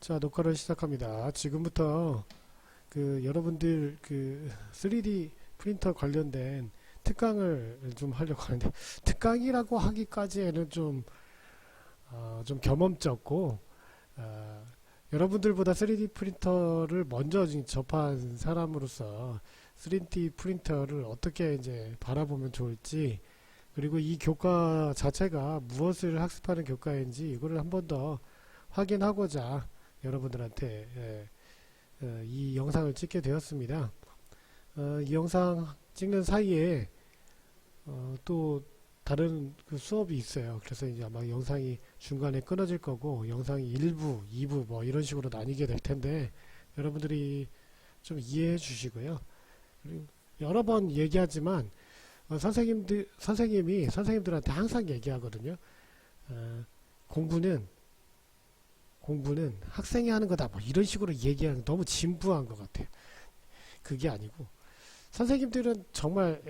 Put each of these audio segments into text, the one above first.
자, 녹화를 시작합니다. 지금부터 여러분들 3D 프린터 관련된 특강을 좀 하려고 하는데, 특강이라고 하기까지에는 좀 경험적고, 여러분들보다 3D 프린터를 먼저 접한 사람으로서 3D 프린터를 어떻게 이제 바라보면 좋을지, 그리고 이 교과 자체가 무엇을 학습하는 교과인지 이거를 한 번 더 확인하고자 여러분들한테 이 영상을 찍게 되었습니다. 이 영상 찍는 사이에 또 다른 수업이 있어요. 그래서 이제 아마 영상이 중간에 끊어질 거고, 영상이 1부, 2부 뭐 이런 식으로 나뉘게 될 텐데, 여러분들이 좀 이해해 주시고요. 그리고 여러 번 얘기하지만 선생님이 선생님들한테 항상 얘기하거든요. 공부는 학생이 하는 거다, 뭐 이런 식으로 얘기하는 거 너무 진부한 것 같아요. 그게 아니고, 선생님들은 정말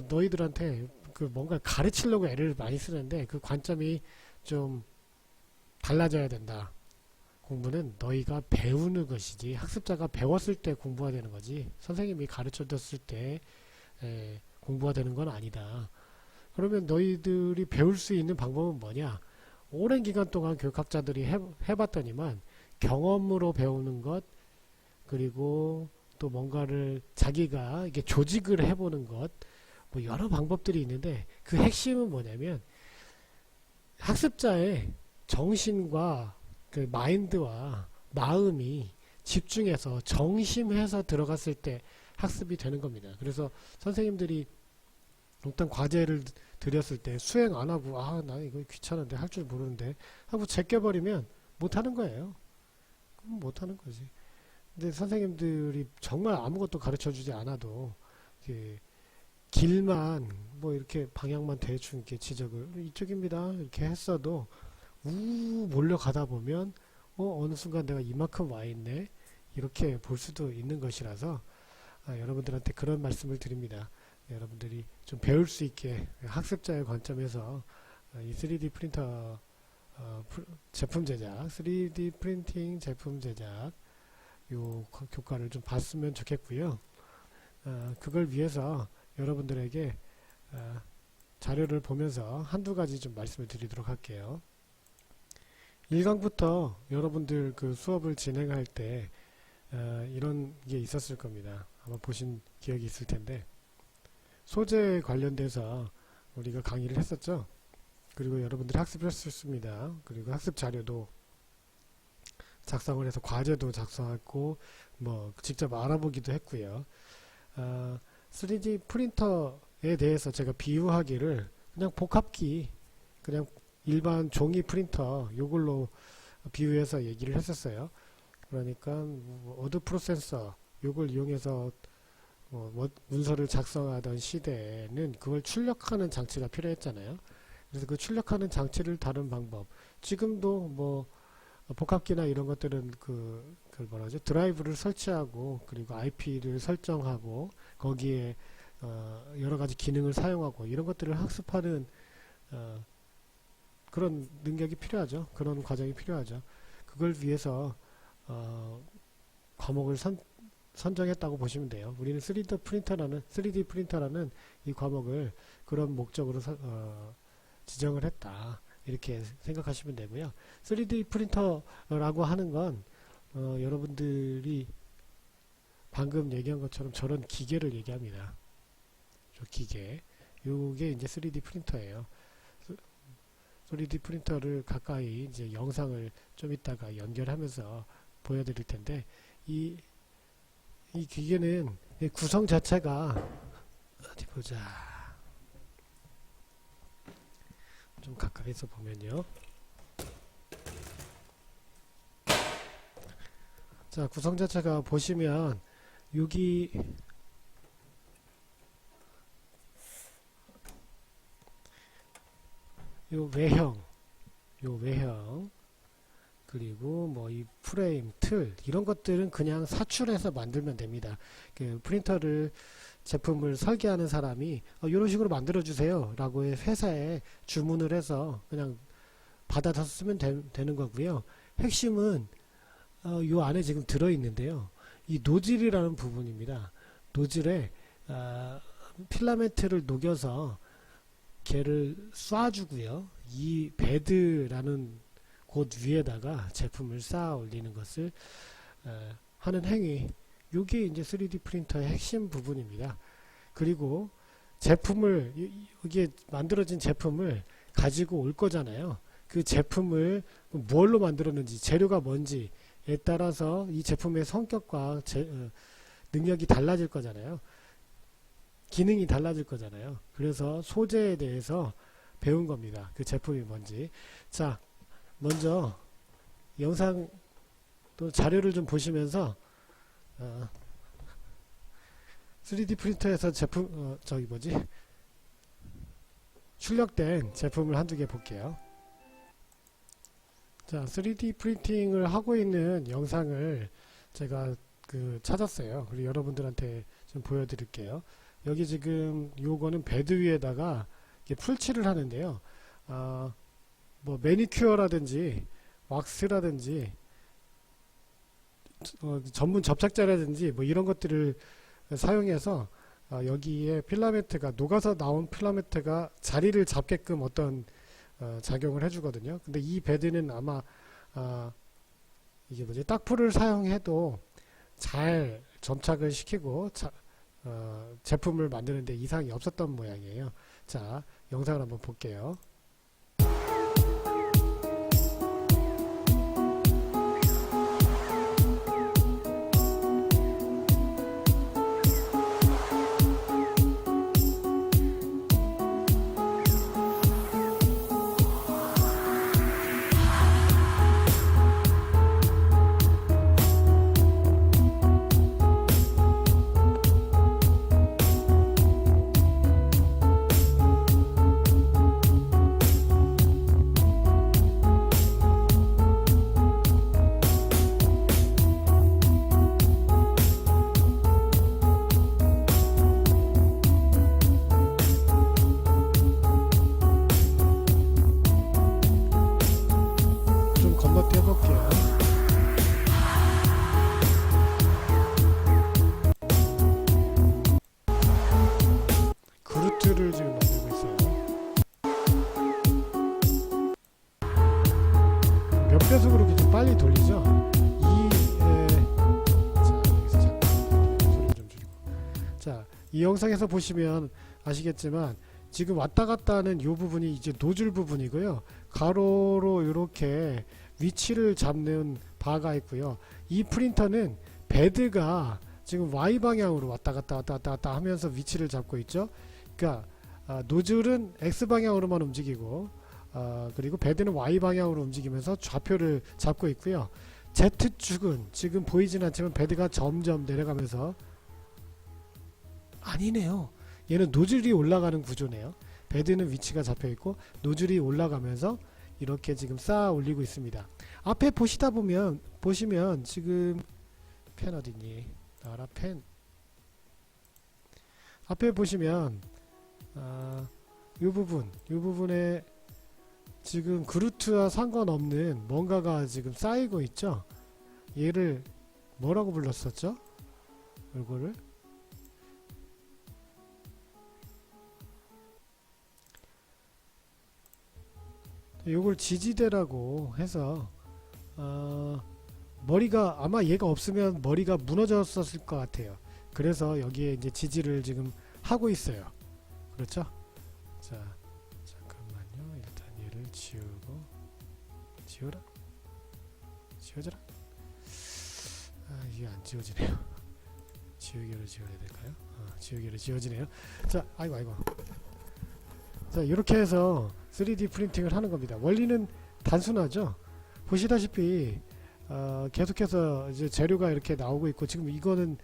너희들한테 뭔가 가르치려고 애를 많이 쓰는데, 그 관점이 좀 달라져야 된다. 공부는 너희가 배우는 것이지, 학습자가 배웠을 때 공부가 되는 거지, 선생님이 가르쳐 줬을 때 공부가 되는 건 아니다. 그러면 너희들이 배울 수 있는 방법은 뭐냐? 오랜 기간 동안 교육학자들이 해봤더니만 경험으로 배우는 것, 그리고 또 뭔가를 자기가 이게 조직을 해보는 것, 뭐 여러 방법들이 있는데, 그 핵심은 뭐냐면 학습자의 정신과 그 마인드와 마음이 집중해서 정심해서 들어갔을 때 학습이 되는 겁니다. 그래서 선생님들이 어떤 과제를 드렸을 때 수행 안 하고, 나 이거 귀찮은데 할 줄 모르는데 하고 제껴버리면 못하는 거예요. 그럼 못하는 거지. 근데 선생님들이 정말 아무것도 가르쳐 주지 않아도 길만 뭐 이렇게 방향만 대충 이렇게 지적을 이쪽입니다 이렇게 했어도 몰려가다 보면 어느 순간 내가 이만큼 와 있네, 이렇게 볼 수도 있는 것이라서 여러분들한테 그런 말씀을 드립니다. 여러분들이 좀 배울 수 있게 학습자의 관점에서 이 3D 프린터 제품 제작, 3D 프린팅 제품 제작 요 교과를 좀 봤으면 좋겠고요. 그걸 위해서 여러분들에게 자료를 보면서 한두 가지 좀 말씀을 드리도록 할게요. 1강부터 여러분들 수업을 진행할 때 이런 게 있었을 겁니다. 아마 보신 기억이 있을 텐데, 소재 관련돼서 우리가 강의를 했었죠. 그리고 여러분들이 학습을 했었습니다. 그리고 학습 자료도 작성을 해서 과제도 작성했고, 뭐 직접 알아보기도 했고요. 3D 프린터에 대해서 제가 비유하기를 그냥 복합기, 그냥 일반 종이 프린터 요걸로 비유해서 얘기를 했었어요. 그러니까 워드 프로세서 요걸 이용해서 문서를 작성하던 시대에는 그걸 출력하는 장치가 필요했잖아요. 그래서 그 출력하는 장치를 다룬 방법, 지금도 뭐 복합기나 이런 것들은 드라이브를 설치하고, 그리고 IP를 설정하고, 거기에 여러 가지 기능을 사용하고, 이런 것들을 학습하는 그런 능력이 필요하죠. 그런 과정이 필요하죠. 그걸 위해서 과목을 선정했다고 보시면 돼요. 우리는 3D 프린터라는 이 과목을 그런 목적으로 지정을 했다, 이렇게 생각하시면 되고요. 3D 프린터라고 하는 건 여러분들이 방금 얘기한 것처럼 저런 기계를 얘기합니다. 저 기계, 요게 이제 3D 프린터예요. 3D 프린터를 가까이 이제 영상을 좀 이따가 연결하면서 보여드릴 텐데, 이 기계는 구성 자체가 어디 보자, 좀 가까이서 보면요. 자, 구성 자체가 보시면 여기 요 외형, 그리고 뭐 이 프레임, 틀, 이런 것들은 그냥 사출해서 만들면 됩니다. 프린터를 제품을 설계하는 사람이 이런 식으로 만들어 주세요 라고 회사에 주문을 해서 그냥 받아서 쓰면 되는 거고요. 핵심은 요 안에 지금 들어있는데요. 이 노즐이라는 부분입니다. 노즐에 필라멘트를 녹여서 걔를 쏴주고요. 이 베드라는 곳 위에다가 제품을 쌓아 올리는 것을 하는 행위. 이게 이제 3D 프린터의 핵심 부분입니다. 그리고 제품을 이게 만들어진 제품을 가지고 올 거잖아요. 그 제품을 뭘로 만들었는지 재료가 뭔지에 따라서 이 제품의 성격과 능력이 달라질 거잖아요. 기능이 달라질 거잖아요. 그래서 소재에 대해서 배운 겁니다. 그 제품이 뭔지. 자, 먼저 영상 또 자료를 좀 보시면서 3D 프린터에서 제품 출력된 제품을 한두 개 볼게요. 자, 3D 프린팅을 하고 있는 영상을 제가 찾았어요. 그리고 여러분들한테 좀 보여드릴게요. 여기 지금 요거는 베드 위에다가 풀칠을 하는데요. 뭐 매니큐어라든지 왁스라든지 전문 접착제라든지 뭐 이런 것들을 사용해서 여기에 필라멘트가 녹아서 나온 필라멘트가 자리를 잡게끔 어떤 작용을 해주거든요. 근데 이 베드는 아마 이게 딱풀을 사용해도 잘 점착을 시키고 제품을 만드는데 이상이 없었던 모양이에요. 자, 영상을 한번 볼게요. 좀 건너뛰어 볼게요. 그루트를 지금 만들고 있어요. 몇 배속으로 이렇게 좀 빨리 돌리죠? 자, 여기서 잠깐 소리 좀 줄이고. 자, 이 영상에서 보시면 아시겠지만 지금 왔다 갔다 하는 이 부분이 이제 노즐 부분이고요. 가로로 이렇게 위치를 잡는 바가 있고요. 이 프린터는 베드가 지금 Y 방향으로 왔다 갔다 하면서 위치를 잡고 있죠. 그러니까 노즐은 X 방향으로만 움직이고 그리고 베드는 Y 방향으로 움직이면서 좌표를 잡고 있고요. Z축은 지금 보이진 않지만 베드가 점점 내려가면서 아니네요. 얘는 노즐이 올라가는 구조네요. 베드는 위치가 잡혀 있고 노즐이 올라가면서 이렇게 지금 쌓아 올리고 있습니다. 앞에 보시면 지금 펜 어딨니? 나라 펜. 앞에 보시면 이 부분에 지금 그루트와 상관없는 뭔가가 지금 쌓이고 있죠. 얘를 뭐라고 불렀었죠? 이거를 요걸 지지대라고 해서 머리가 아마 얘가 없으면 머리가 무너졌었을 것 같아요. 그래서 여기에 이제 지지를 지금 하고 있어요. 그렇죠? 자, 잠깐만요. 일단 얘를 지우고 지워져라. 이게 안 지워지네요. 지우개를 지워야 될까요? 지우개를 지워지네요. 자, 아이고. 자, 이렇게 해서 3D 프린팅을 하는 겁니다. 원리는 단순하죠. 보시다시피 계속해서 이제 재료가 이렇게 나오고 있고 지금 이거는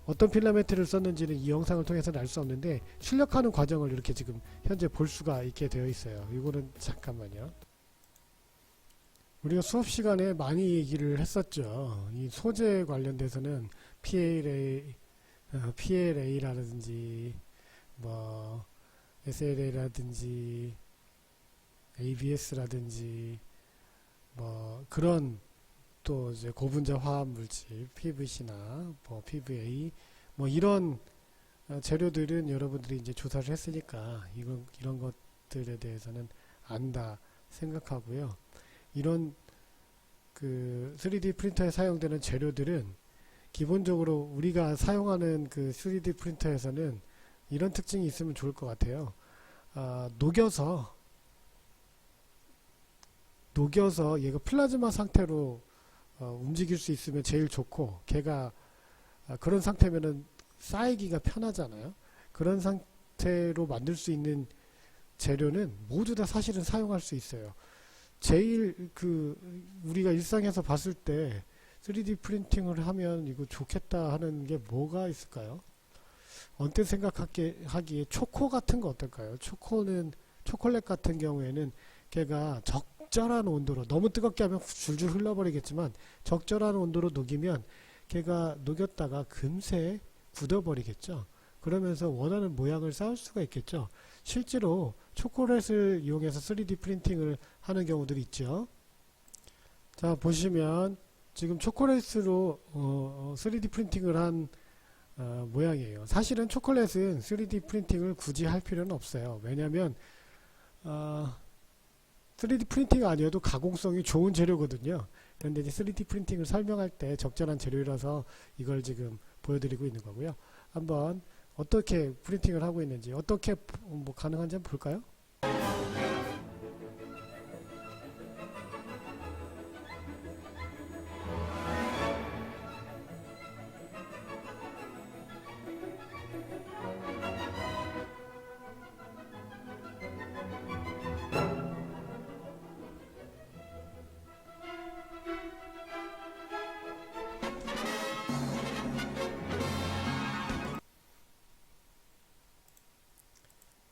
어떤 필라멘트를 썼는지는 이 영상을 통해서는 알 수 없는데 출력하는 과정을 이렇게 지금 현재 볼 수가 있게 되어 있어요. 이거는 잠깐만요. 우리가 수업 시간에 많이 얘기를 했었죠. 이 소재 관련돼서는 PLA라든지 뭐 SLA라든지 ABS라든지 뭐 그런 또 이제 고분자 화합 물질 PVC나 뭐 PVA 뭐 이런 재료들은 여러분들이 이제 조사를 했으니까 이런 것들에 대해서는 안다 생각하고요. 이런 그 3D 프린터에 사용되는 재료들은 기본적으로 우리가 사용하는 그 3D 프린터에서는 이런 특징이 있으면 좋을 것 같아요. 녹여서 얘가 플라즈마 상태로 움직일 수 있으면 제일 좋고, 걔가 그런 상태면은 쌓이기가 편하잖아요. 그런 상태로 만들 수 있는 재료는 모두 다 사실은 사용할 수 있어요. 제일 우리가 일상에서 봤을 때 3D 프린팅을 하면 이거 좋겠다 하는 게 뭐가 있을까요? 언뜻 생각하기에 초코 같은 거 어떨까요? 초콜릿 같은 경우에는 걔가 적절한 온도로, 너무 뜨겁게 하면 줄줄 흘러버리겠지만 적절한 온도로 녹이면 걔가 녹였다가 금세 굳어버리겠죠. 그러면서 원하는 모양을 쌓을 수가 있겠죠. 실제로 초콜릿을 이용해서 3D 프린팅을 하는 경우들이 있죠. 자, 보시면 지금 초콜릿으로 3D 프린팅을 한 모양이에요. 사실은 초콜릿은 3D 프린팅을 굳이 할 필요는 없어요. 왜냐하면 3D 프린팅 아니어도 가공성이 좋은 재료거든요. 그런데 이제 3D 프린팅을 설명할 때 적절한 재료라서 이걸 지금 보여드리고 있는 거고요. 한번 어떻게 프린팅을 하고 있는지, 어떻게 뭐 가능한지 한번 볼까요?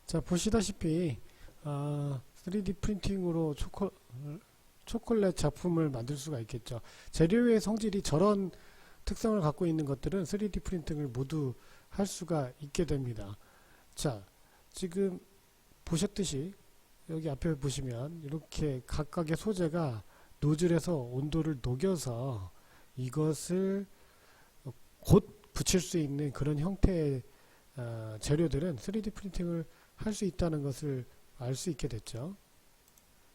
자, 보시다시피 3D 프린팅으로 초콜릿 작품을 만들 수가 있겠죠. 재료의 성질이 저런 특성을 갖고 있는 것들은 3D 프린팅을 모두 할 수가 있게 됩니다. 자, 지금 보셨듯이 여기 앞에 보시면 이렇게 각각의 소재가 노즐에서 온도를 녹여서 이것을 곧 붙일 수 있는 그런 형태의 재료들은 3D 프린팅을 할 수 있다는 것을 알 수 있게 됐죠.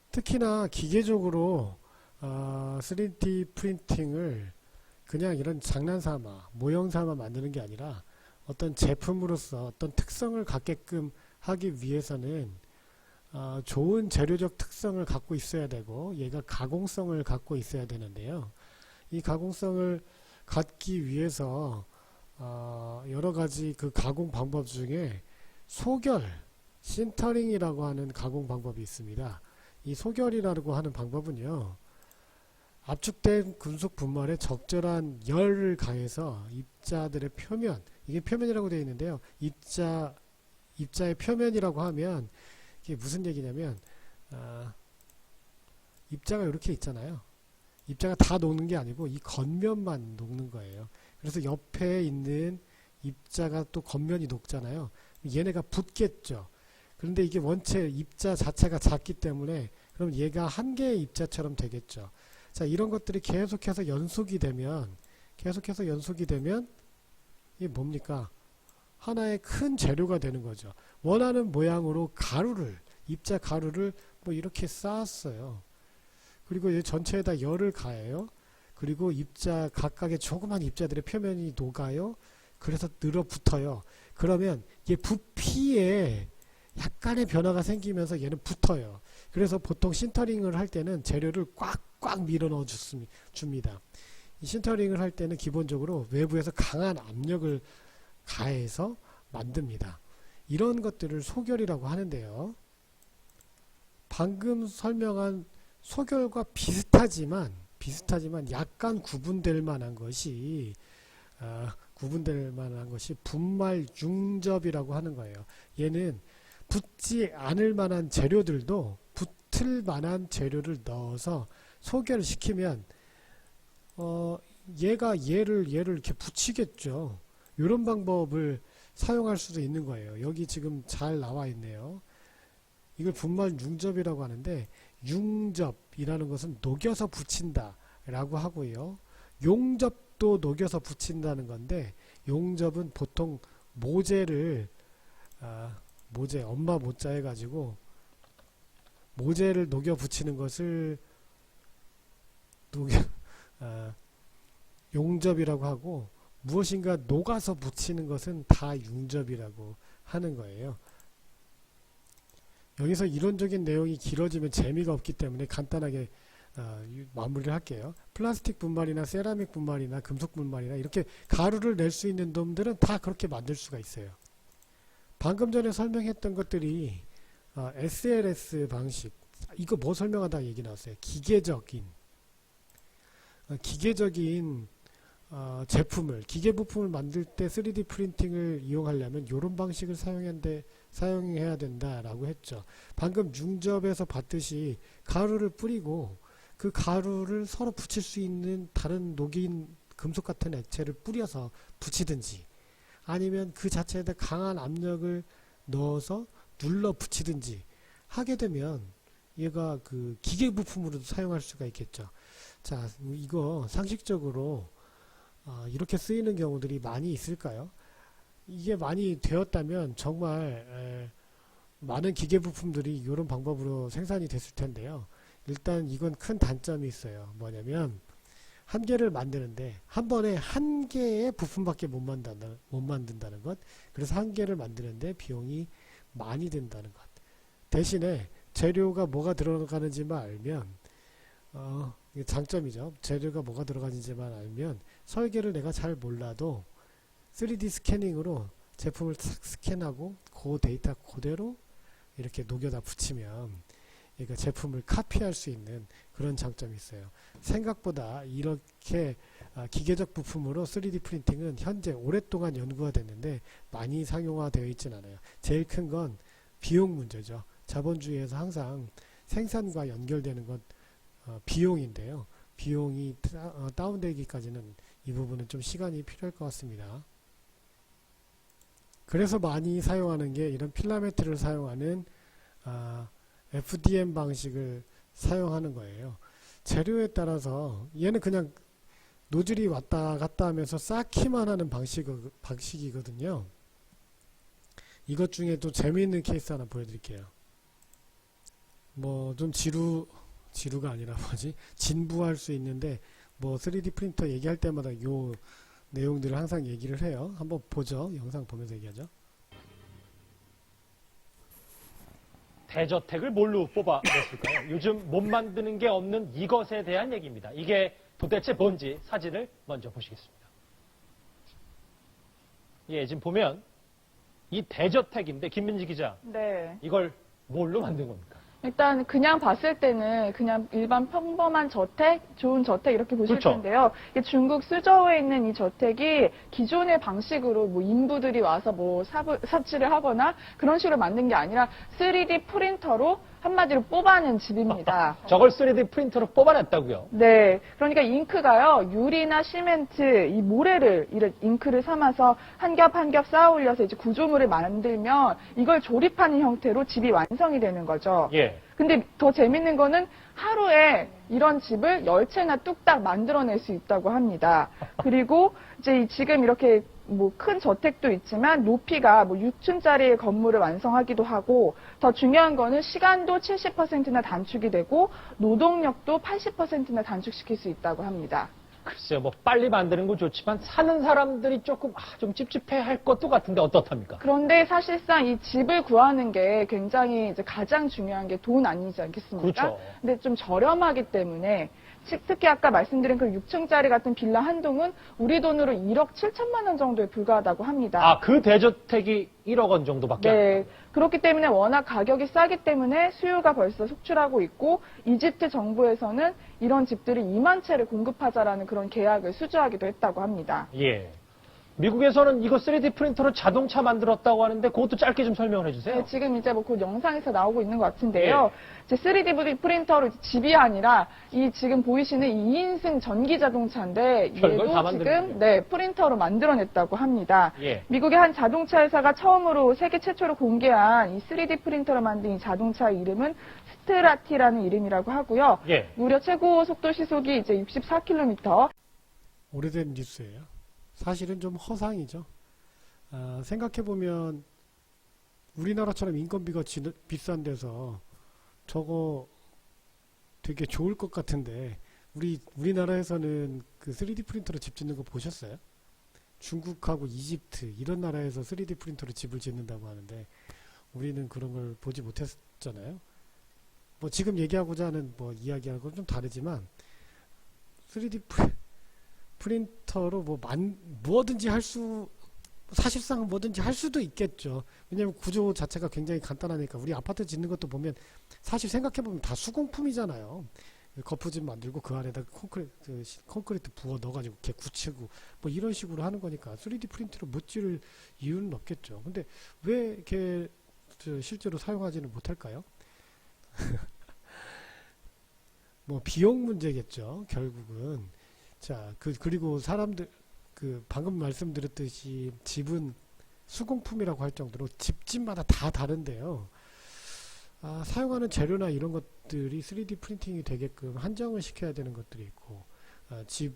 특히나 기계적으로 3D 프린팅을 그냥 이런 장난삼아, 모형삼아 만드는 게 아니라 어떤 제품으로서 어떤 특성을 갖게끔 하기 위해서는 좋은 재료적 특성을 갖고 있어야 되고, 얘가 가공성을 갖고 있어야 되는데요. 이 가공성을 갖기 위해서 여러 가지 그 가공 방법 중에 신터링이라고 하는 가공 방법이 있습니다. 이 소결이라고 하는 방법은요, 압축된 금속 분말에 적절한 열을 가해서 입자들의 표면, 이게 표면이라고 되어 있는데요, 입자의 표면이라고 하면 이게 무슨 얘기냐면 입자가 이렇게 있잖아요. 입자가 다 녹는 게 아니고 이 겉면만 녹는 거예요. 그래서 옆에 있는 입자가 또 겉면이 녹잖아요. 얘네가 붙겠죠. 그런데 이게 원체 입자 자체가 작기 때문에 그럼 얘가 한 개의 입자처럼 되겠죠. 자, 이런 것들이 계속해서 연속이 되면 이게 뭡니까? 하나의 큰 재료가 되는 거죠. 원하는 모양으로 입자 가루를 뭐 이렇게 쌓았어요. 그리고 이 전체에다 열을 가해요. 그리고 각각의 조그만 입자들의 표면이 녹아요. 그래서 늘어붙어요. 그러면 이 부피에 약간의 변화가 생기면서 얘는 붙어요. 그래서 보통 신터링을 할 때는 재료를 꽉꽉 밀어 넣어 줍니다. 이 신터링을 할 때는 기본적으로 외부에서 강한 압력을 가해서 만듭니다. 이런 것들을 소결이라고 하는데요. 방금 설명한 소결과 비슷하지만 약간 구분될 만한 것이 분말 융접이라고 하는 거예요. 얘는 붙지 않을 만한 재료들도 붙을 만한 재료를 넣어서 소결을 시키면 얘가 얘를 이렇게 붙이겠죠. 이런 방법을 사용할 수도 있는 거예요. 여기 지금 잘 나와 있네요. 이걸 분말 융접이라고 하는데, 융접이라는 것은 녹여서 붙인다 라고 하고요. 용접도 녹여서 붙인다는 건데, 용접은 보통 모재를 모재, 엄마 모자 해가지고 모재를 녹여 붙이는 것을 용접이라고 하고, 무엇인가 녹아서 붙이는 것은 다 융접이라고 하는 거예요. 여기서 이론적인 내용이 길어지면 재미가 없기 때문에 간단하게 마무리를 할게요. 플라스틱 분말이나 세라믹 분말이나 금속 분말이나 이렇게 가루를 낼 수 있는 놈들은 다 그렇게 만들 수가 있어요. 방금 전에 설명했던 것들이 SLS 방식, 이거 뭐 설명하다 얘기 나왔어요. 기계적인 제품을, 기계 부품을 만들 때 3D 프린팅을 이용하려면 이런 방식을 사용해야 된다라고 했죠. 방금 융접에서 봤듯이 가루를 뿌리고 그 가루를 서로 붙일 수 있는 다른 녹인 금속 같은 액체를 뿌려서 붙이든지, 아니면 그 자체에다 강한 압력을 넣어서 눌러 붙이든지 하게 되면 얘가 그 기계 부품으로도 사용할 수가 있겠죠. 자, 이거 상식적으로 이렇게 쓰이는 경우들이 많이 있을까요? 이게 많이 되었다면 정말 많은 기계 부품들이 이런 방법으로 생산이 됐을 텐데요. 일단 이건 큰 단점이 있어요. 뭐냐면 한 개를 만드는데 한 번에 한 개의 부품밖에 못 만든다는 것. 그래서 한 개를 만드는데 비용이 많이 든다는 것. 대신에 재료가 뭐가 들어가는지만 알면 이게 장점이죠. 재료가 뭐가 들어가는지만 알면 설계를 내가 잘 몰라도 3D 스캐닝으로 제품을 탁 스캔하고 그 데이터 그대로 이렇게 녹여다 붙이면 그러니까 제품을 카피할 수 있는 그런 장점이 있어요. 생각보다 이렇게 기계적 부품으로 3D 프린팅은 현재 오랫동안 연구가 됐는데 많이 상용화되어 있지는 않아요. 제일 큰 건 비용 문제죠. 자본주의에서 항상 생산과 연결되는 것 비용인데요. 비용이 다운되기까지는 이 부분은 좀 시간이 필요할 것 같습니다. 그래서 많이 사용하는 게 이런 필라멘트를 사용하는 FDM 방식을 사용하는 거예요. 재료에 따라서 얘는 그냥 노즐이 왔다 갔다 하면서 쌓기만 하는 방식이거든요. 이것 중에 또 재미있는 케이스 하나 보여드릴게요. 뭐 좀 지루가 아니라 진부할 수 있는데, 뭐 3D 프린터 얘기할 때마다 요 내용들을 항상 얘기를 해요. 한번 보죠. 영상 보면서 얘기하죠. 대저택을 뭘로 뽑아냈을까요? 요즘 못 만드는 게 없는 이것에 대한 얘기입니다. 이게 도대체 뭔지 사진을 먼저 보시겠습니다. 예, 지금 보면 이 대저택인데, 김민지 기자, 네. 이걸 뭘로 만든 겁니까? 일단 그냥 봤을 때는 그냥 일반 평범한 저택, 좋은 저택 이렇게 보실 그렇죠. 텐데요. 이게 중국 수저우에 있는 이 저택이 기존의 방식으로 뭐 인부들이 와서 뭐 삽질을 하거나 그런 식으로 만든 게 아니라 3D 프린터로 한마디로 뽑아낸 집입니다. 저걸 3D 프린터로 뽑아냈다고요? 네. 그러니까 잉크가요, 유리나 시멘트, 이 모래를, 이런 잉크를 삼아서 한 겹 한 겹 쌓아 올려서 이제 구조물을 만들면 이걸 조립하는 형태로 집이 완성이 되는 거죠. 예. 근데 더 재밌는 거는 하루에 이런 집을 10채나 뚝딱 만들어낼 수 있다고 합니다. 그리고 이제 지금 이렇게 뭐 큰 저택도 있지만 높이가 뭐 6층짜리 건물을 완성하기도 하고, 더 중요한 거는 시간도 70%나 단축이 되고 노동력도 80%나 단축시킬 수 있다고 합니다. 글쎄요, 뭐 빨리 만드는 건 좋지만 사는 사람들이 조금 좀 찝찝해 할 것도 같은데 어떻답니까? 그런데 사실상 이 집을 구하는 게 굉장히 이제 가장 중요한 게 돈 아니지 않겠습니까? 그렇죠. 근데 좀 저렴하기 때문에 특히 아까 말씀드린 그 6층짜리 같은 빌라 한 동은 우리 돈으로 1억 7천만 원 정도에 불과하다고 합니다. 그 대저택이 1억 원 정도밖에 안 돼요? 네. 그렇기 때문에 워낙 가격이 싸기 때문에 수요가 벌써 속출하고 있고, 이집트 정부에서는 이런 집들을 2만 채를 공급하자라는 그런 계약을 수주하기도 했다고 합니다. 예. 미국에서는 이거 3D 프린터로 자동차 만들었다고 하는데 그것도 짧게 좀 설명을 해주세요. 네, 지금 이제 뭐 그 영상에서 나오고 있는 것 같은데요. 이제 3D 프린터로 이제 집이 아니라 이 지금 보이시는 2인승 전기 자동차인데 별걸 다 얘도 만드는군요. 지금 네, 프린터로 만들어냈다고 합니다. 예. 미국의 한 자동차 회사가 처음으로 세계 최초로 공개한 이 3D 프린터로 만든 이 자동차의 이름은 스트라티라는 이름이라고 하고요. 예. 무려 최고 속도 시속이 이제 64km. 오래된 뉴스예요. 사실은 좀 허상이죠. 생각해보면 우리나라처럼 인건비가 비싼 데서 저거 되게 좋을 것 같은데 우리나라에서는 그 3D 프린터로 집 짓는 거 보셨어요? 중국하고 이집트 이런 나라에서 3D 프린터로 집을 짓는다고 하는데 우리는 그런 걸 보지 못했잖아요. 뭐 지금 얘기하고자 하는 뭐 이야기하고는 좀 다르지만 3D 프린터로 뭐든지 사실상 뭐든지 할 수도 있겠죠. 왜냐면 구조 자체가 굉장히 간단하니까. 우리 아파트 짓는 것도 보면 사실 생각해보면 다 수공품이잖아요. 거푸집 만들고 그 안에다 콘크리트 부어 넣어가지고 이렇게 굳히고 뭐 이런 식으로 하는 거니까 3D 프린터로 못 지을 이유는 없겠죠. 근데 왜 이렇게 실제로 사용하지는 못할까요? 뭐 비용 문제겠죠. 결국은. 자, 그리고 사람들, 방금 말씀드렸듯이 집은 수공품이라고 할 정도로 집집마다 다 다른데요. 사용하는 재료나 이런 것들이 3D 프린팅이 되게끔 한정을 시켜야 되는 것들이 있고, 집에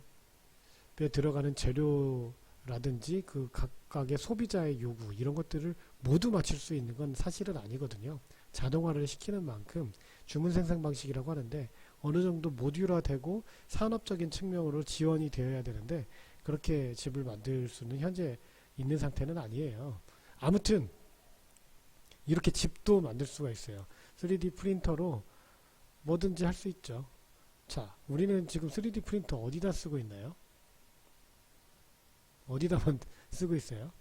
들어가는 재료라든지 그 각각의 소비자의 요구, 이런 것들을 모두 맞출 수 있는 건 사실은 아니거든요. 자동화를 시키는 만큼 주문 생산 방식이라고 하는데 어느 정도 모듈화되고 산업적인 측면으로 지원이 되어야 되는데 그렇게 집을 만들 수는 현재 있는 상태는 아니에요. 아무튼 이렇게 집도 만들 수가 있어요. 3D 프린터로 뭐든지 할 수 있죠. 자, 우리는 지금 3D 프린터 어디다 쓰고 있나요? 어디다만 쓰고 있어요?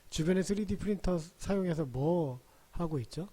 주변에 3D 프린터 사용해서 뭐 하고 있죠?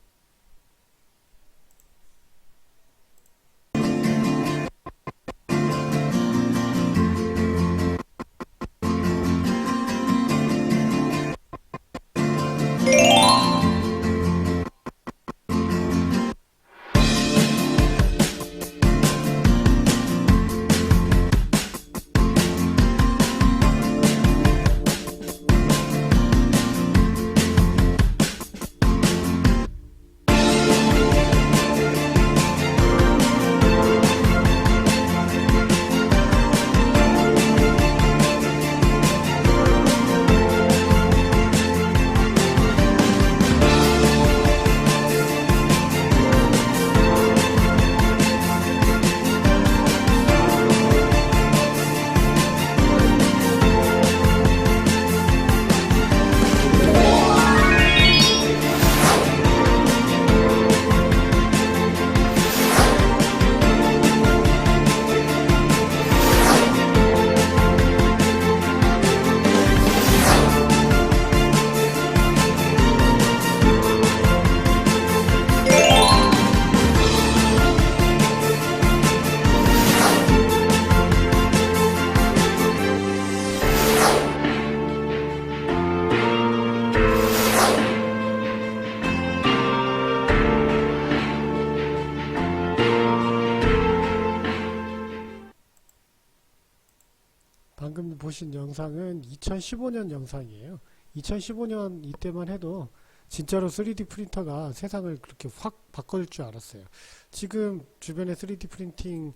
방금 보신 영상은 2015년 영상이에요. 2015년 이때만 해도 진짜로 3D 프린터가 세상을 그렇게 확 바꿀 줄 알았어요. 지금 주변에 3D 프린팅을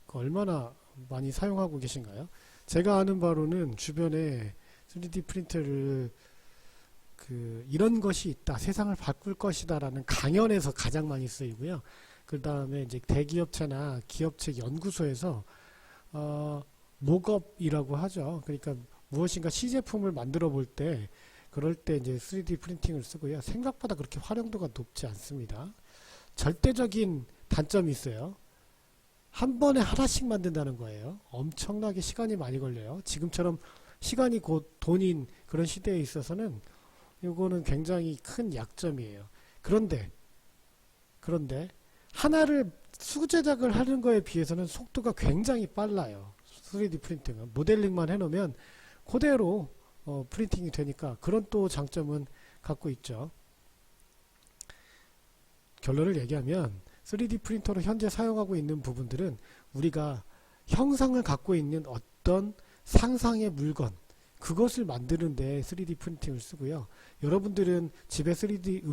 얼마나 많이 사용하고 계신가요? 제가 아는 바로는 주변에 3D 프린터를 이런 것이 있다, 세상을 바꿀 것이다 라는 강연에서 가장 많이 쓰이고요. 그 다음에 이제 대기업체나 기업체 연구소에서 모업이라고 하죠. 그러니까 무엇인가 시제품을 만들어 볼 때 그럴 때 이제 3D 프린팅을 쓰고요. 생각보다 그렇게 활용도가 높지 않습니다. 절대적인 단점이 있어요. 한 번에 하나씩 만든다는 거예요. 엄청나게 시간이 많이 걸려요. 지금처럼 시간이 곧 돈인 그런 시대에 있어서는 이거는 굉장히 큰 약점이에요. 그런데 하나를 수제작을 하는 거에 비해서는 속도가 굉장히 빨라요. 3D 프린팅은 모델링만 해놓으면 그대로 프린팅이 되니까 그런 또 장점은 갖고 있죠. 결론을 얘기하면 3D 프린터로 현재 사용하고 있는 부분들은 우리가 형상을 갖고 있는 어떤 상상의 물건, 그것을 만드는데 3D 프린팅을 쓰고요. 여러분들은 집에 3D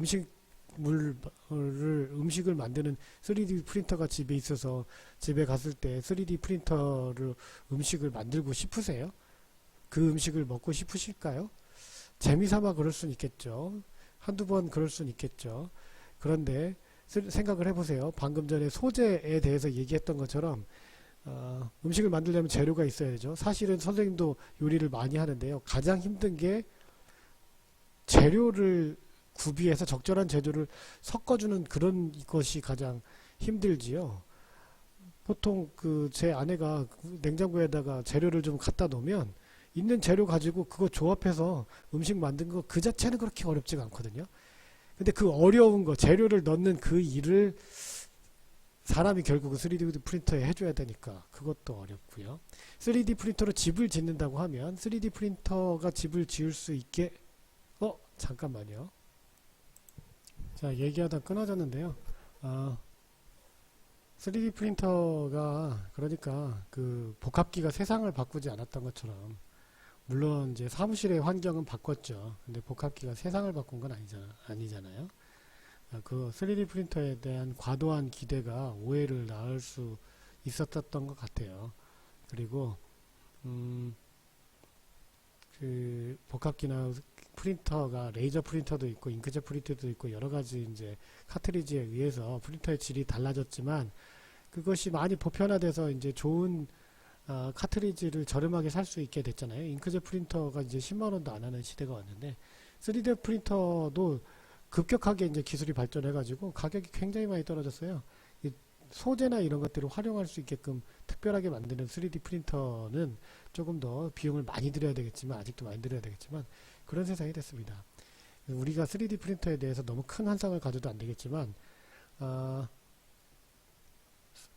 음식을 만드는 3D 프린터가 집에 있어서 집에 갔을 때 3D 프린터로 음식을 만들고 싶으세요? 그 음식을 먹고 싶으실까요? 재미삼아 그럴 수는 있겠죠. 한두 번 그럴 수는 있겠죠. 그런데 생각을 해보세요. 방금 전에 소재에 대해서 얘기했던 것처럼 음식을 만들려면 재료가 있어야 되죠. 사실은 선생님도 요리를 많이 하는데요. 가장 힘든 게 재료를 구비해서 적절한 재료를 섞어주는 그런 것이 가장 힘들지요. 보통 제 아내가 냉장고에다가 재료를 좀 갖다 놓으면 있는 재료 가지고 그거 조합해서 음식 만든 거 그 자체는 그렇게 어렵지가 않거든요. 근데 그 어려운 거, 재료를 넣는 그 일을 사람이 결국은 3D 프린터에 해줘야 되니까 그것도 어렵고요. 3D 프린터로 집을 짓는다고 하면 3D 프린터가 집을 지을 수 있게 잠깐만요. 자, 얘기하다 끊어졌는데요. 3D 프린터가 그러니까 그 복합기가 세상을 바꾸지 않았던 것처럼 물론 이제 사무실의 환경은 바꿨죠. 근데 복합기가 세상을 바꾼 건 아니잖아요. 그 3D 프린터에 대한 과도한 기대가 오해를 낳을 수 있었던 것 같아요. 그리고 그 복합기나 프린터가 레이저 프린터도 있고 잉크젯 프린터도 있고 여러 가지 이제 카트리지에 의해서 프린터의 질이 달라졌지만 그것이 많이 보편화돼서 이제 좋은 카트리지를 저렴하게 살 수 있게 됐잖아요. 잉크젯 프린터가 이제 10만 원도 안 하는 시대가 왔는데 3D 프린터도 급격하게 이제 기술이 발전해가지고 가격이 굉장히 많이 떨어졌어요. 이 소재나 이런 것들을 활용할 수 있게끔 특별하게 만드는 3D 프린터는 조금 더 비용을 많이 들여야 되겠지만 아직도 많이 들여야 되겠지만 그런 세상이 됐습니다. 우리가 3D 프린터에 대해서 너무 큰 환상을 가져도 안 되겠지만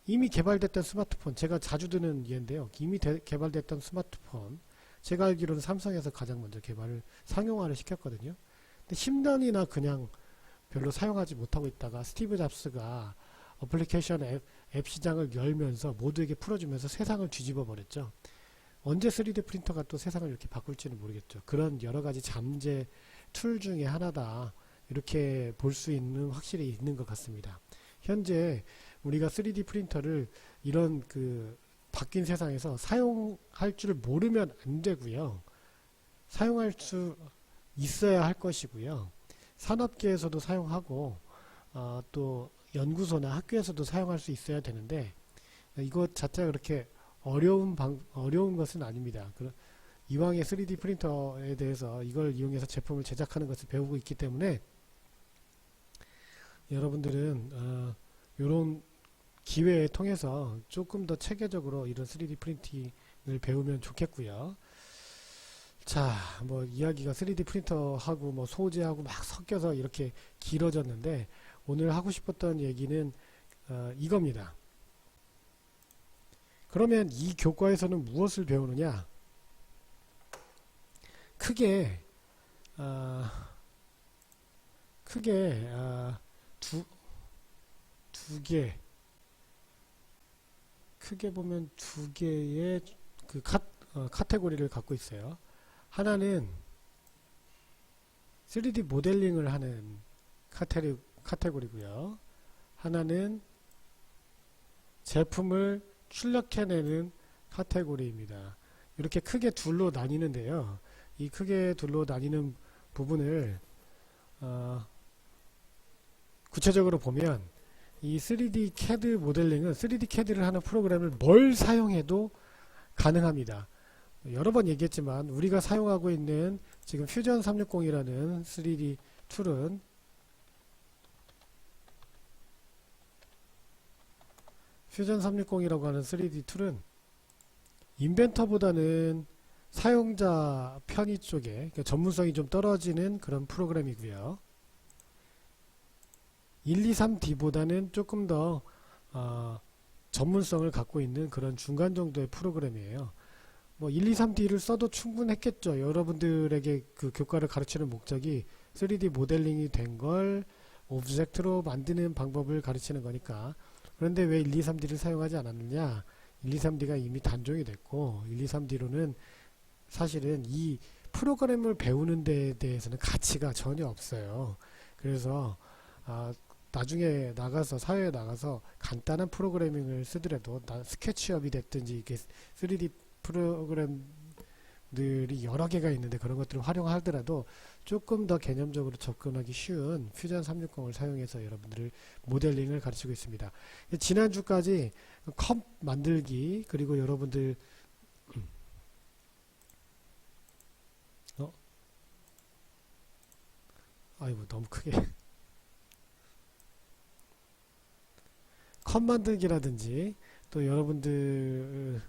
이미 개발됐던 스마트폰, 제가 자주 드는 예인데요. 이미 개발됐던 스마트폰, 제가 알기로는 삼성에서 가장 먼저 상용화를 시켰거든요. 근데 10년이나 그냥 별로 사용하지 못하고 있다가 스티브 잡스가 어플리케이션 앱 시장을 열면서 모두에게 풀어주면서 세상을 뒤집어 버렸죠. 언제 3D 프린터가 또 세상을 이렇게 바꿀지는 모르겠죠. 그런 여러 가지 잠재 툴 중에 하나다. 이렇게 볼 수 있는 확실히 있는 것 같습니다. 현재 우리가 3D 프린터를 이런 바뀐 세상에서 사용할 줄 모르면 안 되고요. 사용할 수 있어야 할 것이고요. 산업계에서도 사용하고 또 연구소나 학교에서도 사용할 수 있어야 되는데 이것 자체가 그렇게 어려운 것은 아닙니다. 이왕의 3D 프린터에 대해서 이걸 이용해서 제품을 제작하는 것을 배우고 있기 때문에 여러분들은 이런 기회에 통해서 조금 더 체계적으로 이런 3D 프린팅을 배우면 좋겠고요. 자, 이야기가 3D 프린터하고 소재하고 막 섞여서 이렇게 길어졌는데 오늘 하고 싶었던 얘기는 이겁니다. 그러면 이 교과에서는 무엇을 배우느냐? 크게 크게 보면 두 개의 카테고리를 갖고 있어요. 하나는 3D 모델링을 하는 카테고리고요. 하나는 제품을 출력해내는 카테고리입니다. 이렇게 크게 둘로 나뉘는데요. 이 크게 둘로 나뉘는 부분을 구체적으로 보면 이 3D CAD 모델링은 3D CAD를 하는 프로그램을 뭘 사용해도 가능합니다. 여러 번 얘기했지만 우리가 사용하고 있는 지금 퓨전 360이라는 3D 툴은 퓨전 360이라고 하는 3D 툴은 인벤터보다는 사용자 편의 쪽에 그러니까 전문성이 좀 떨어지는 그런 프로그램이고요. 123D보다는 조금 더 전문성을 갖고 있는 그런 중간 정도의 프로그램이에요. 뭐 1, 2, 3D를 써도 충분했겠죠. 여러분들에게 그 교과를 가르치는 목적이 3D 모델링이 된 걸 오브젝트로 만드는 방법을 가르치는 거니까. 그런데 왜 1, 2, 3D를 사용하지 않았느냐? 1, 2, 3D가 이미 단종이 됐고 1, 2, 3D로는 사실은 이 프로그램을 배우는 데에 대해서는 가치가 전혀 없어요. 그래서 나중에 나가서 사회에 나가서 간단한 프로그래밍을 쓰더라도 스케치업이 됐든지 이게 3D 프로그램들이 여러 개가 있는데 그런 것들을 활용하더라도 조금 더 개념적으로 접근하기 쉬운 퓨전 360을 사용해서 여러분들을 모델링을 가르치고 있습니다. 지난주까지 컵 만들기 그리고 여러분들 아이고 너무 크게 컵 만들기라든지 또 여러분들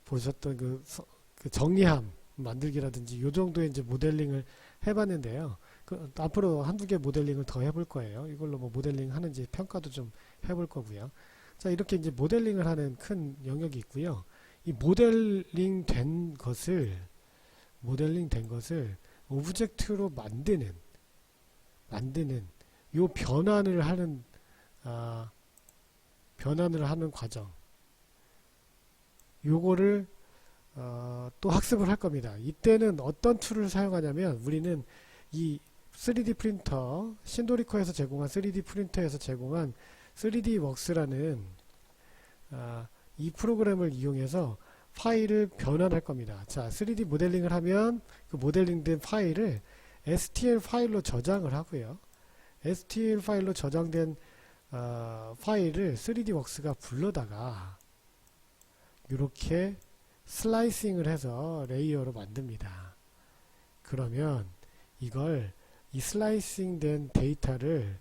보셨던 그 정리함 만들기라든지 요 정도의 이제 모델링을 해봤는데요. 앞으로 한두 개 모델링을 더 해볼 거예요. 이걸로 뭐 모델링 하는지 평가도 좀 해볼 거고요. 자, 이렇게 이제 모델링을 하는 큰 영역이 있고요. 이 모델링 된 것을 오브젝트로 만드는 요 변환을 하는 과정. 요거를 또 학습을 할 겁니다. 이때는 어떤 툴을 사용하냐면 우리는 이 3D 프린터, 신도리커에서 제공한 3D 프린터에서 제공한 3D 웍스라는 이 프로그램을 이용해서 파일을 변환할 겁니다. 자, 3D 모델링을 하면 그 모델링된 파일을 STL 파일로 저장을 하고요. STL 파일로 저장된 파일을 3D웍스가 불러다가 이렇게 슬라이싱을 해서 레이어로 만듭니다. 그러면 이 슬라이싱 된 데이터를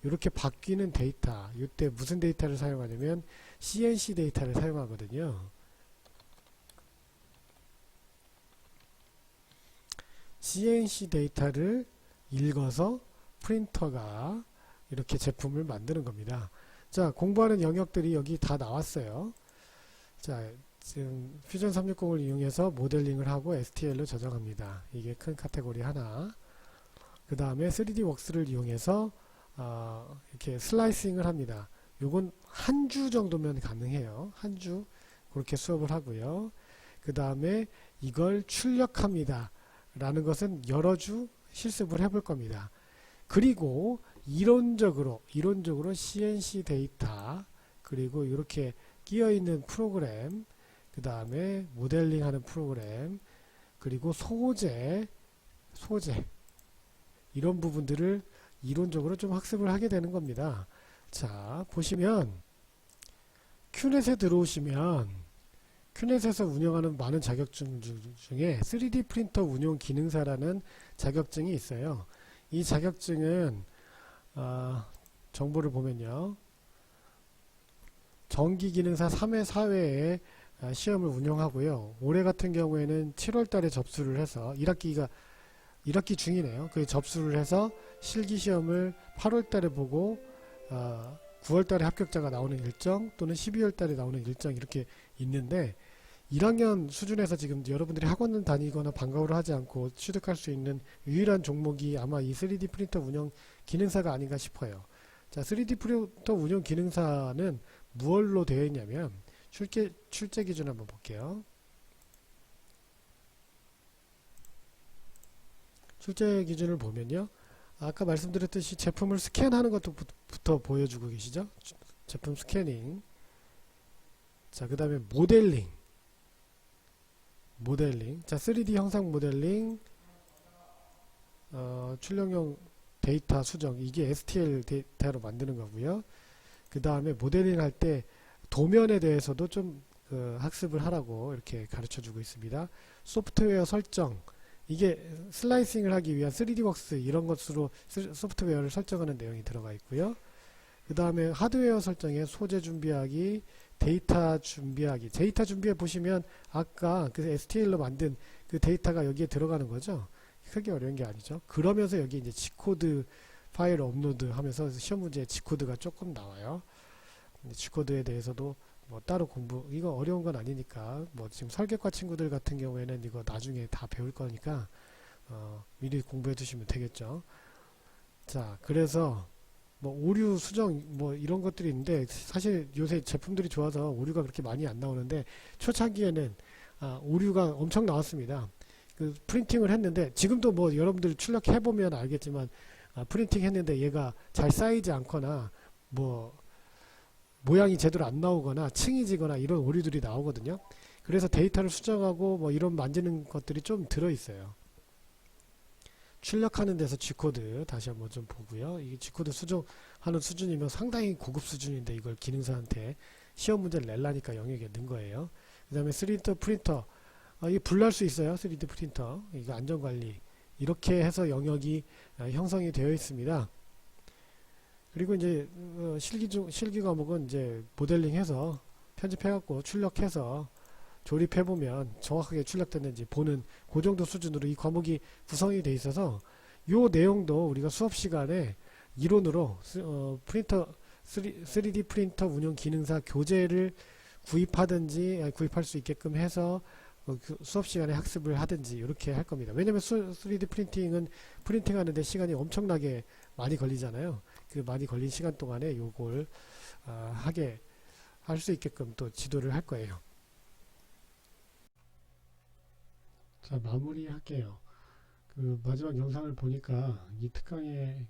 이렇게 바뀌는 데이터, 이때 무슨 데이터를 사용하냐면 CNC 데이터를 사용하거든요. CNC 데이터를 읽어서 프린터가 이렇게 제품을 만드는 겁니다. 자, 공부하는 영역들이 여기 다 나왔어요. 자, 지금 퓨전 360을 이용해서 모델링을 하고 STL로 저장합니다. 이게 큰 카테고리 하나. 그 다음에 3D웍스를 이용해서 이렇게 슬라이싱을 합니다. 요건 한 주 정도면 가능해요. 한 주 그렇게 수업을 하고요. 그 다음에 이걸 출력합니다. 라는 것은 여러 주 실습을 해볼 겁니다. 그리고 이론적으로 CNC 데이터 그리고 이렇게 끼어있는 프로그램 그 다음에 모델링하는 프로그램 그리고 소재 이런 부분들을 이론적으로 좀 학습을 하게 되는 겁니다. 자, 보시면 큐넷에 들어오시면 큐넷에서 운영하는 많은 자격증 중에 3D 프린터 운용 기능사라는 자격증이 있어요. 이 자격증은 정보를 보면요. 정기기능사 3회, 4회에 시험을 운영하고요. 올해 같은 경우에는 7월 달에 접수를 해서 1학기 중이네요. 그 접수를 해서 실기시험을 8월 달에 보고 9월 달에 합격자가 나오는 일정 또는 12월 달에 나오는 일정 이렇게 있는데 1학년 수준에서 지금 여러분들이 학원을 다니거나 방과후를 하지 않고 취득할 수 있는 유일한 종목이 아마 이 3D 프린터 운영 기능사가 아닌가 싶어요. 자, 3D 프린터 운영 기능사는 무얼로 되어 있냐면 출제 기준 한번 볼게요. 출제 기준을 보면요. 아까 말씀드렸듯이 제품을 스캔하는 것부터 보여주고 계시죠? 제품 스캐닝. 자, 그 다음에 모델링. 자, 3D 형상 모델링, 출력용 데이터 수정. 이게 STL 데이터로 만드는 거고요. 그 다음에 모델링 할 때 도면에 대해서도 좀 학습을 하라고 이렇게 가르쳐 주고 있습니다. 소프트웨어 설정. 이게 슬라이싱을 하기 위한 3D웍스 이런 것으로 소프트웨어를 설정하는 내용이 들어가 있고요. 그 다음에 하드웨어 설정에 소재 준비하기, 데이터 준비하기. 데이터 준비해 보시면 아까 그 STL로 만든 그 데이터가 여기에 들어가는 거죠. 크게 어려운 게 아니죠. 그러면서 여기 이제 G코드 파일 업로드 하면서 시험 문제에 G코드가 조금 나와요. G코드에 대해서도 뭐 따로 공부, 이거 어려운 건 아니니까, 뭐 지금 설계과 친구들 같은 경우에는 이거 나중에 다 배울 거니까, 미리 공부해 두시면 되겠죠. 자, 그래서, 뭐 오류 수정, 뭐 이런 것들이 있는데, 사실 요새 제품들이 좋아서 오류가 그렇게 많이 안 나오는데, 초창기에는, 오류가 엄청 나왔습니다. 그 프린팅을 했는데, 지금도 뭐 여러분들 출력해보면 알겠지만, 프린팅 했는데 얘가 잘 쌓이지 않거나, 뭐, 모양이 제대로 안 나오거나 층이 지거나 이런 오류들이 나오거든요. 그래서 데이터를 수정하고 뭐 이런 만지는 것들이 좀 들어있어요. 출력하는 데서 G코드 다시 한번 좀 보고요. 이게 G코드 수정하는 수준이면 상당히 고급 수준인데 이걸 기능사한테 시험 문제를 낼라니까 영역에 넣은 거예요. 그 다음에 3D 프린터, 이게 불날 수 있어요. 3D 프린터, 이거 안전관리, 이렇게 해서 영역이 형성이 되어 있습니다. 그리고 이제 실기 과목은 이제 모델링해서 편집해갖고 출력해서 조립해보면 정확하게 출력됐는지 보는 그 정도 수준으로 이 과목이 구성이 돼 있어서 요 내용도 우리가 수업 시간에 이론으로 프린터 3D 프린터 운영 기능사 교재를 구입하든지 구입할 수 있게끔 해서 수업 시간에 학습을 하든지 이렇게 할 겁니다. 왜냐면 3D 프린팅은 프린팅하는데 시간이 엄청나게 많이 걸리잖아요. 그 많이 걸린 시간 동안에 요걸 하게 할 수 있게끔 또 지도를 할 거예요. 자, 마무리 할게요. 그 마지막 영상을 보니까 이 특강의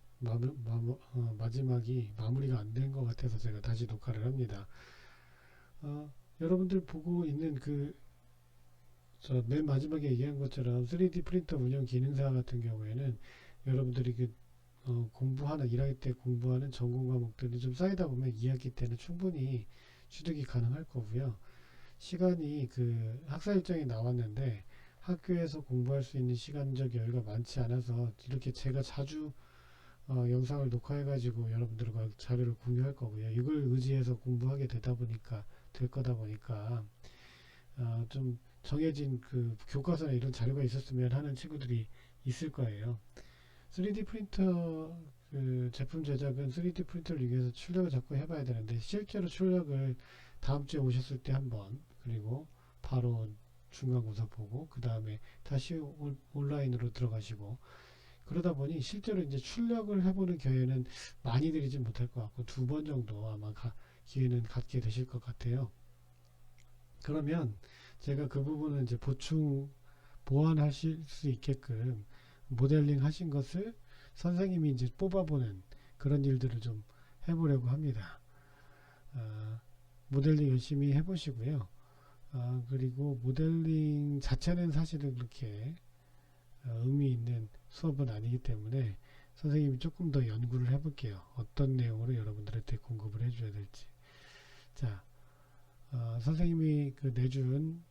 마지막이 마무리가 안 된 것 같아서 제가 다시 녹화를 합니다. 여러분들 보고 있는 맨 마지막에 얘기한 것처럼 3D 프린터 운영 기능사 같은 경우에는 여러분들이 공부하는 1학기 때 공부하는 전공 과목들이 좀 쌓이다 보면 2학기 때는 충분히 취득이 가능할 거고요. 시간이 학사 일정이 나왔는데 학교에서 공부할 수 있는 시간적 여유가 많지 않아서 이렇게 제가 자주 영상을 녹화해 가지고 여러분들과 자료를 공유할 거고요. 이걸 의지해서 공부하게 될 거다 보니까 좀 정해진 교과서나 이런 자료가 있었으면 하는 친구들이 있을 거예요. 3D 프린터 제품 제작은 3D 프린터를 이용해서 출력을 자꾸 해봐야 되는데 실제로 출력을 다음 주에 오셨을 때 한번, 그리고 바로 중간고사 보고 그 다음에 다시 온라인으로 들어가시고, 그러다 보니 실제로 이제 출력을 해보는 기회는 많이 드리진 못할 것 같고 2번 정도 아마 기회는 갖게 되실 것 같아요. 그러면 제가 그 부분은 이제 보완하실 수 있게끔 모델링 하신 것을 선생님이 이제 뽑아보는 그런 일들을 좀 해보려고 합니다. 모델링 열심히 해보시고요. 그리고 모델링 자체는 사실은 그렇게 의미 있는 수업은 아니기 때문에 선생님이 조금 더 연구를 해볼게요. 어떤 내용으로 여러분들한테 공급을 해줘야 될지. 자, 선생님이 내준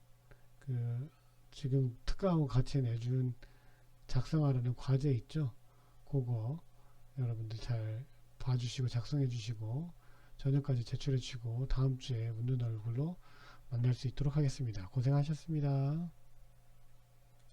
지금 특강하고 같이 내준 작성하라는 과제 있죠? 그거 여러분들 잘 봐주시고 작성해 주시고 저녁까지 제출해 주시고 다음 주에 웃는 얼굴로 만날 수 있도록 하겠습니다. 고생하셨습니다.